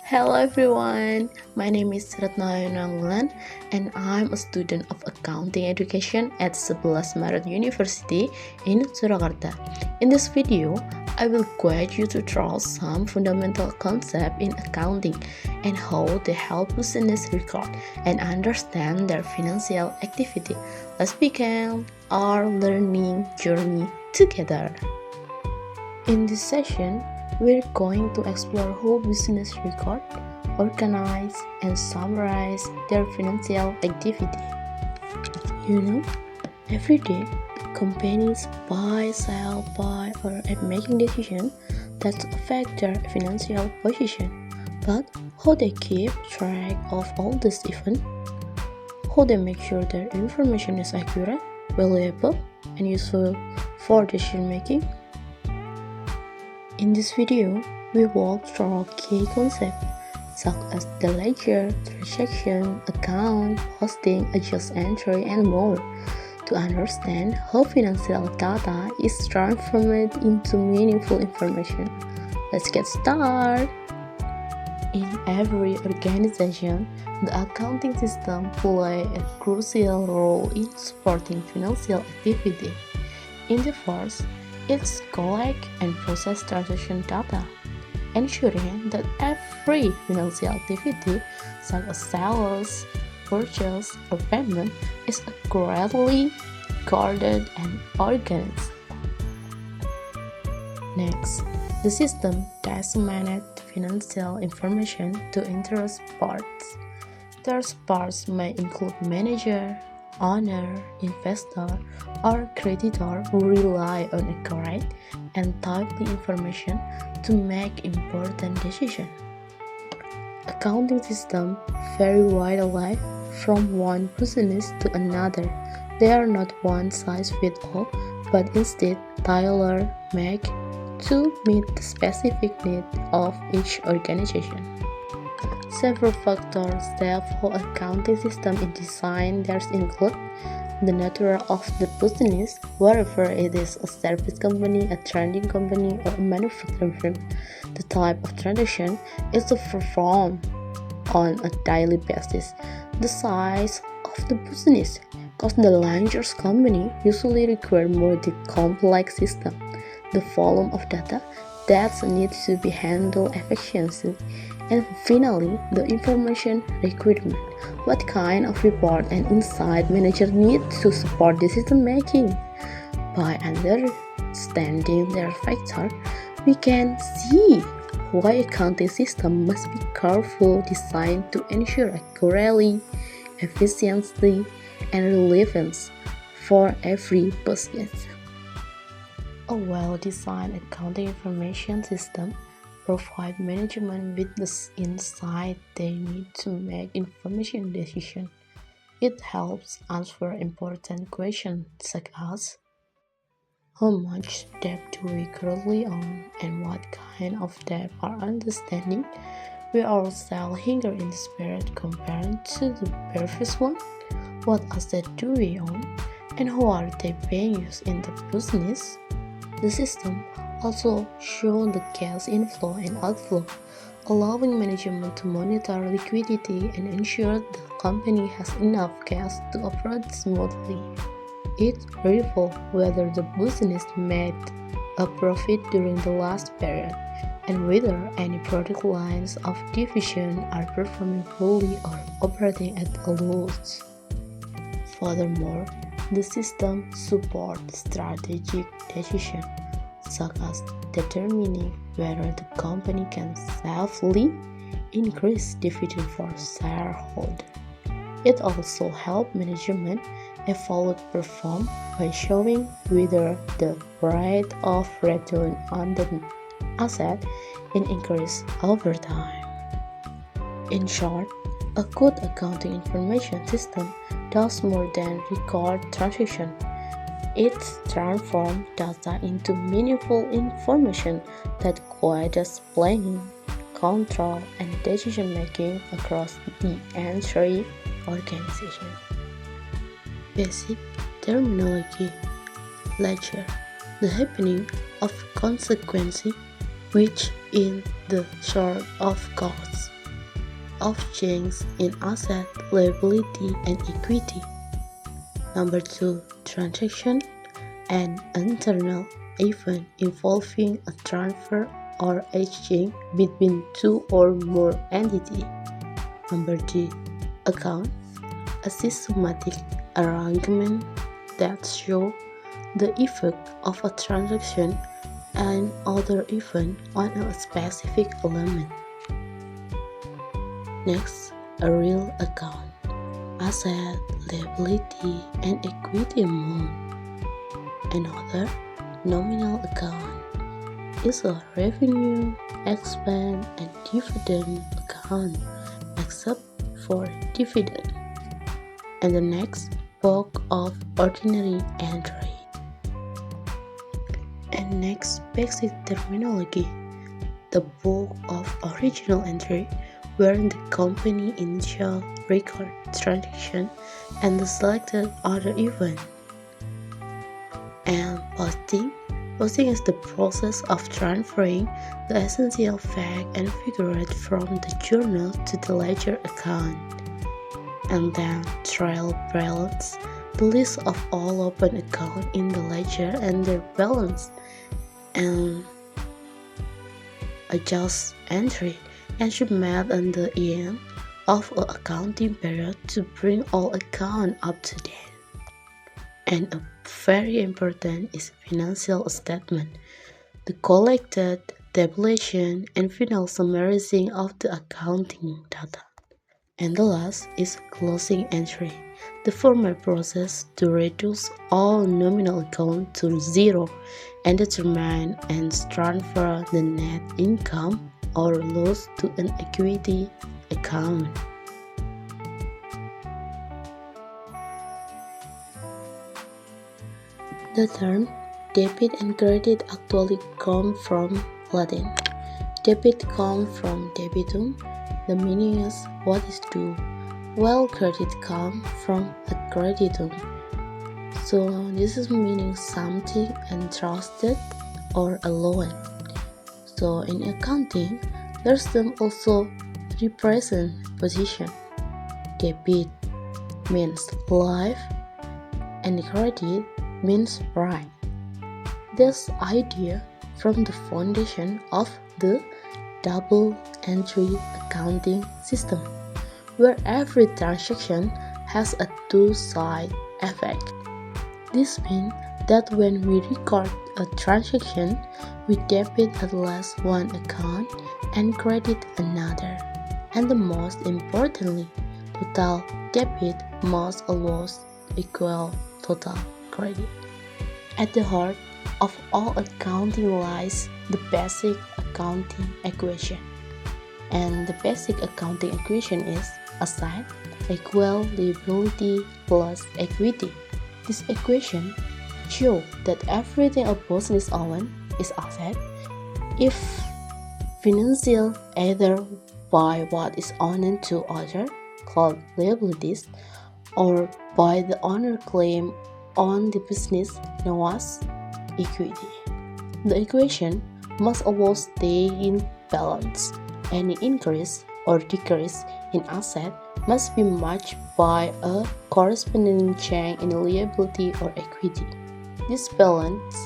Hello everyone, my name is Ratnayana and I'm a student of accounting education at 11 Maret University in Surakarta. In this video, I will guide you to draw some fundamental concepts in accounting and how they help business record and understand their financial activity. Let's begin our learning journey together. In this session, we're going to explore how business record, organize, and summarize their financial activity. Every day, companies buy, sell, buy, or making decisions that affect their financial position. But how they keep track of all this event, how they make sure their information is accurate, valuable, and useful for decision making. In this video, we walk through key concepts such as the ledger, transaction, account, posting, adjust entry, and more to understand how financial data is transformed into meaningful information. Let's get started. In every organization, the accounting system plays a crucial role in supporting financial activity. In the first, it's collect and process transaction data, ensuring that every financial activity, such as sales, purchase, or payment, is accurately recorded and organized. Next, the system disseminates financial information to interest parties. Those parties may include manager, owner, investor, or creditor who rely on accurate and timely information to make important decisions. Accounting systems vary widely from one business to another. They are not one size fits all, but instead tailor-made to meet the specific needs of each organization. Several factors that how accounting system is designed there include the nature of the business, whether it is a service company, a trading company, or a manufacturing firm. The type of transaction is performed on a daily basis. The size of the business, because the largest company usually require more complex system. The volume of data that needs to be handled efficiently. And finally, the information requirement. What kind of report and insight manager need to support decision making? By understanding their factor, we can see why accounting system must be carefully designed to ensure accuracy, efficiency, and relevance for every business. A well-designed accounting information system provide management with the insight they need to make information decisions. It helps answer important questions such as how much debt do we currently own and what kind of debt are understanding we ourselves here in this period compared to the previous one, what assets do we own and how are they being used in the business. The system also shows the cash inflow and outflow, allowing management to monitor liquidity and ensure the company has enough cash to operate smoothly. It reveals whether the business made a profit during the last period and whether any product lines of division are performing fully or operating at a loss. Furthermore, the system supports strategic decisions, such as determining whether the company can safely increase dividend for shareholders. It also helps management evaluate performance by showing whether the rate of return on the asset is increased over time. In short, a good accounting information system does more than record transactions. It transforms data into meaningful information that guides planning, control, and decision making across the entire organization. Basic terminology: ledger, the happening of consequence, which in the short of costs. of change in asset, liability, and equity. Number 2. Transaction, an internal event involving a transfer or exchange between two or more entities. Number 3. Account, a systematic arrangement that shows the effect of a transaction and other event on a specific element. Next, a real account, asset, liability, and equity amount. Another, nominal account, is a revenue, expense, and dividend account, except for dividend. And the next, book of ordinary entry. And next, basic terminology. The book of original entry, where the company initial record transaction and the selected other event. And posting. Posting is the process of transferring the essential fact and figure from the journal to the ledger account. And then trial balance, the list of all open accounts in the ledger and their balance. And adjust entry, entry made at the end of an accounting period to bring all accounts up to date. And a very important is financial statement, the collected, tabulation, and final summarizing of the accounting data. And the last is closing entry, the formal process to reduce all nominal accounts to zero and determine and transfer the net income or loss to an equity account. The term debit and credit actually come from Latin. Debit comes from debitum, the meaning is what is due, while credit comes from accreditum. So this is meaning something entrusted or a loan. So in accounting, there's them also represent position. Debit means life and credit means right. This idea from the foundation of the double entry accounting system, where every transaction has a two-side effect. This means that when we record a transaction, we debit at least one account and credit another. And the most importantly, total debit must always equal total credit. At the heart of all accounting lies the basic accounting equation. And the basic accounting equation is asset equal liability plus equity. This equation shows that everything a business owns is asset if financial either by what is owned to other, called liabilities, or by the owner claim on the business known as equity. The equation must always stay in balance. Any increase or decrease in asset must be matched by a corresponding change in liability or equity. This balance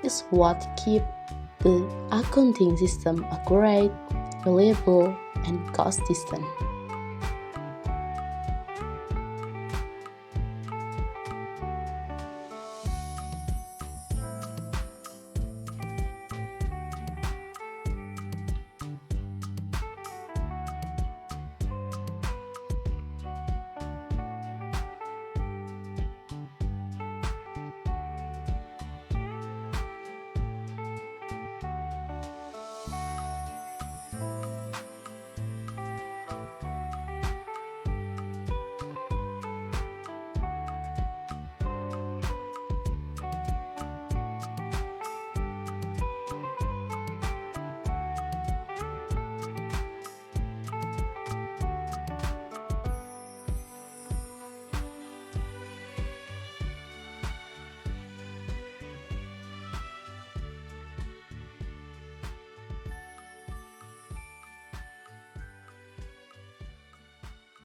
is what keeps the accounting system accurate, reliable, and consistent.